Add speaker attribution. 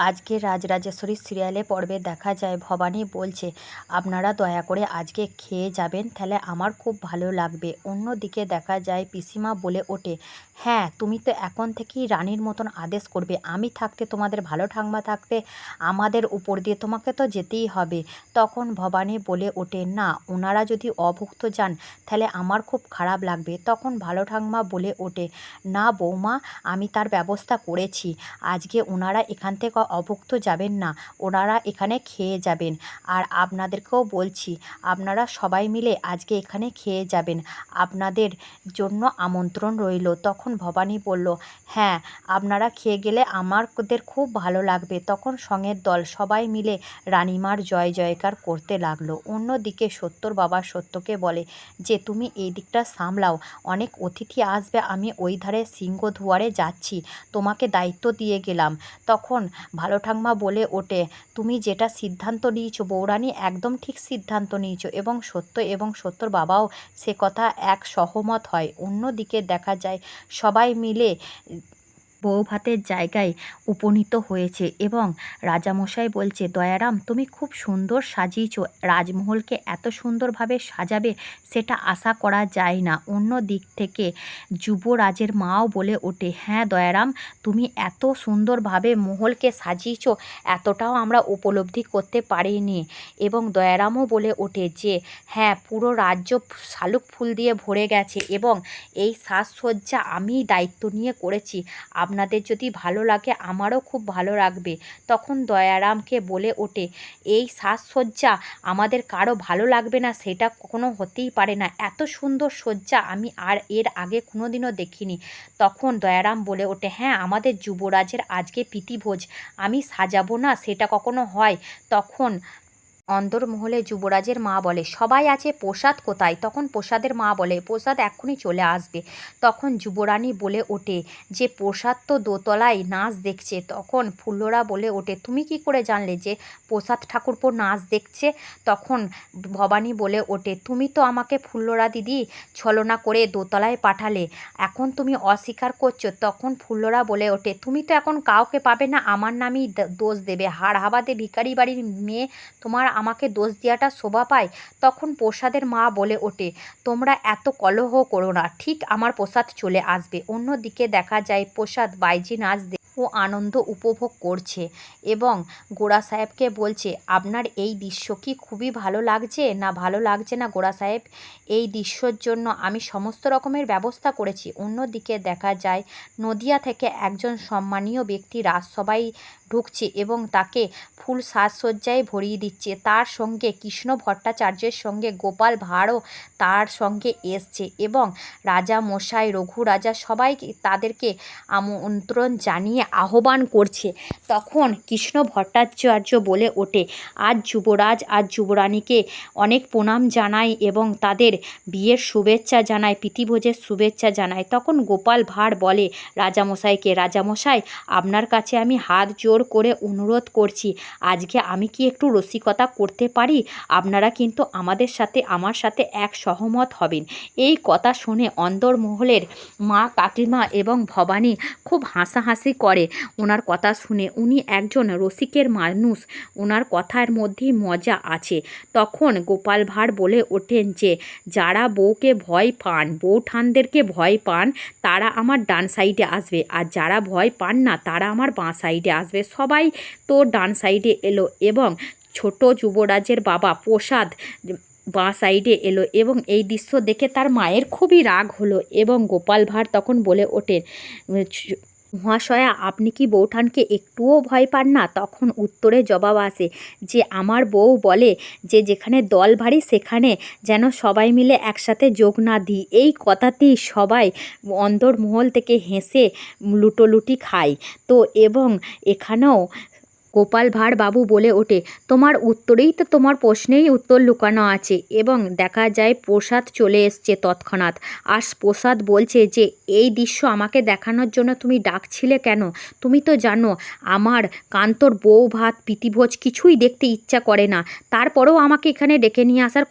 Speaker 1: আজকে রাজরাজেশ্বরী সিরিয়ালে পর্বে দেখা যায় ভবানী বলছে, আপনারা দয়া করে আজকে খেয়ে যাবেন, তাহলে আমার খুব ভালো লাগবে। অন্যদিকে দেখা যায় পিসিমা বলে ওঠে, হ্যাঁ তুমি তো এখন থেকেই রানীর মতন আদেশ করবে। আমি থাকতে, তোমাদের ভালো ঠাকমা থাকতে আমাদের উপর দিয়ে তোমাকে তো যেতেই হবে। তখন ভবানী বলে ওঠে, না ওনারা যদি অভুক্ত যান তাহলে আমার খুব খারাপ লাগবে। তখন ভালো ঠাকমা বলে ওঠে, না বৌমা, আমি তার ব্যবস্থা করেছি। আজকে ওনারা এখান থেকে অভুক্ত যাবেন না, ওনারা এখানে খেয়ে যাবেন। আর আপনাদেরকেও বলছি, আপনারা সবাই মিলে আজকে এখানে খেয়ে যাবেন, আপনাদের জন্য আমন্ত্রণ রইল। তখন ভবানী বলল, হ্যাঁ আপনারা খেয়ে গেলে আমাদের খুব ভালো লাগবে। তখন সঙ্গের দল সবাই মিলে রানীমার জয় জয়কার করতে লাগলো। অন্যদিকে সত্যর বাবা সত্যকে বলে যে, তুমি এই দিকটা সামলাও, অনেক অতিথি আসবে, আমি ওই ধারে সিংহদুয়ারে যাচ্ছি, তোমাকে দায়িত্ব দিয়ে গেলাম। তখন ভালো ঠাকমা বলে ওঠে, তুমি যেটা সিদ্ধান্ত নিয়েছো বৌরানী, একদম ঠিক সিদ্ধান্ত নিয়েছো। এবং সত্য এবং সত্যর বাবাও সে কথা এক সহমত হয়। অন্যদিকে দেখা যায় সবাই মিলে বৌভাতের জায়গায় উপনীত হয়েছে এবং রাজামশাই বলছে, দয়ারাম তুমি খুব সুন্দর সাজিয়েছ, রাজমহলকে এত সুন্দরভাবে সাজাবে সেটা আশা করা যায় না। অন্য দিক থেকে যুবরাজের মাও বলে ওঠে, হ্যাঁ দয়ারাম, তুমি এত সুন্দরভাবে মহলকে সাজিয়েছ, এতটাও আমরা উপলব্ধি করতে পারিনি। এবং দয়ারামও বলে ওঠে যে, হ্যাঁ পুরো রাজ্য শালুক ফুল দিয়ে ভরে গেছে এবং এই সাজসজ্জা আমি দায়িত্ব নিয়ে করেছি, আপনাদের যদি ভালো লাগে আমারও খুব ভালো লাগবে। তখন দয়ারামকে বলে ওঠে, এই সাজসজ্জা আমাদের কারো ভালো লাগবে না সেটা কখনো হতেই পারে না, এত সুন্দর সজ্জা আমি আর এর আগে কোনোদিনও দেখিনি। তখন দয়ারাম বলে ওঠে, হ্যাঁ আমাদের যুবরাজের আজকে প্রীতিভোজ, আমি সাজাবো না সেটা কখনো হয়? তখন অন্দরমহলে যুবরাজের মা বলে, সবাই আছে, প্রসাদ কোথায়? তখন প্রসাদের মা বলে, প্রসাদ এক্ষুনি চলে আসবে। তখন যুবরানী বলে ওঠে যে, প্রসাদ তো দোতলায় নাচ দেখছে। তখন ফুল্লরা বলে ওঠে, তুমি কি করে জানলে যে প্রসাদ ঠাকুরপো নাচ দেখছে? তখন ভবানী বলে ওঠে, তুমি তো আমাকে ফুল্লরা দিদি ছলনা করে দোতলায় পাঠালে, এখন তুমি অস্বীকার করছো। তখন ফুল্লরা বলে ওঠে, তুমি তো এখন কাউকে পাবে না, আমার নামই দোষ দেবে, হাড় হাবাতে ভিখারি বাড়ির মেয়ে তোমার আমাকে দোষ দেওয়াটা শোভা পায়? তখন প্রসাদের মা বলে ওঠে, তোমরা এত কলহ করো না, ঠিক আমার প্রসাদ চলে আসবে। অন্যদিকে দেখা যায় প্রসাদ বাইজি নাচ ও আনন্দ উপভোগ করছে এবং গোড়া সাহেবকে বলছে, আপনার এই দৃশ্য কি খুবই ভালো লাগছে না ভালো লাগছে না গোড়া সাহেব? এই দৃশ্যর জন্য আমি সমস্ত রকমের ব্যবস্থা করেছি। অন্যদিকে দেখা যায় নদিয়া থেকে একজন সম্মানীয় ব্যক্তি রাজসভায় ঢুকছে এবং তাকে ফুল সাজসজ্জায় ভরিয়ে দিচ্ছে। তার সঙ্গে কৃষ্ণ ভট্টাচার্যের সঙ্গে গোপাল ভাঁড়ও তার সঙ্গে এসছে এবং রাজা মশাই, রঘু রাজা সবাই তাদেরকে আমন্ত্রণ জানিয়ে আহ্বান করছে। তখন কৃষ্ণ ভট্টাচার্য বলে ওঠে, আজ যুবরাজ আর যুবরানীকে অনেক প্রণাম জানাই এবং তাদের বিয়ের শুভেচ্ছা জানাই, প্রীতিভোজের শুভেচ্ছা জানাই। তখন গোপাল ভাঁড় বলে রাজামশাইকে, রাজামশাই আপনার কাছে আমি হাত জোর করে অনুরোধ করছি, আজকে আমি কি একটু রসিকতা করতে পারি? আপনারা কিন্তু আমার সাথে এক সহমত হবেন। এই কথা শুনে অন্দরমহলের মা, কাকিমা এবং ভবানী খুব হাসাহাসি করে ওনার কথা শুনে। উনি একজন রসিকের মানুষ, ওনার কথার মধ্যেই মজা আছে। তখন গোপাল ভাঁড় বলে ওঠেন যে, যারা বউকে ভয় পান, বউঠানদেরকে ভয় পান, তারা আমার ডান সাইডে আসবে, আর যারা ভয় পান না তারা আমার বাঁ সাইডে আসবে। সবাই তো ডান সাইডে এলো এবং ছোট যুবরাজের বাবা প্রসাদ বাঁ সাইডে এলো এবং এই দৃশ্য দেখে তার মায়ের খুবই রাগ হলো এবং গোপাল ভাঁড় তখন বলে ওঠেন, মহাশয়া আপনি কি বউঠানকে একটুও ভয় পান না? তখন উত্তরে জবাব আসে যে, আমার বউ বলে যে যেখানে দল ভারী সেখানে যেন সবাই মিলে একসাথে যোগ না দিই। এই কথাতেই সবাই অন্দরমহল থেকে হেসে লুটোলুটি খায়। তো এবং এখানেও গোপাল ভাঁড় বাবু বলে ওঠে, তোমার উত্তরেই তো, তোমার প্রশ্নেই উত্তর লুকানো আছে। এবং দেখা যায় প্রসাদ চলে এসছে তৎক্ষণাৎ। আর প্রসাদ বলছে যে, এই দৃশ্য আমাকে দেখানোর জন্য তুমি ডাকছিলে কেন? তুমি তো জানো আমার কান্তর বউ ভাত প্রীতিভোজ কিছুই দেখতে ইচ্ছা করে না, তারপরেও আমাকে এখানে ডেকে নিয়ে আসার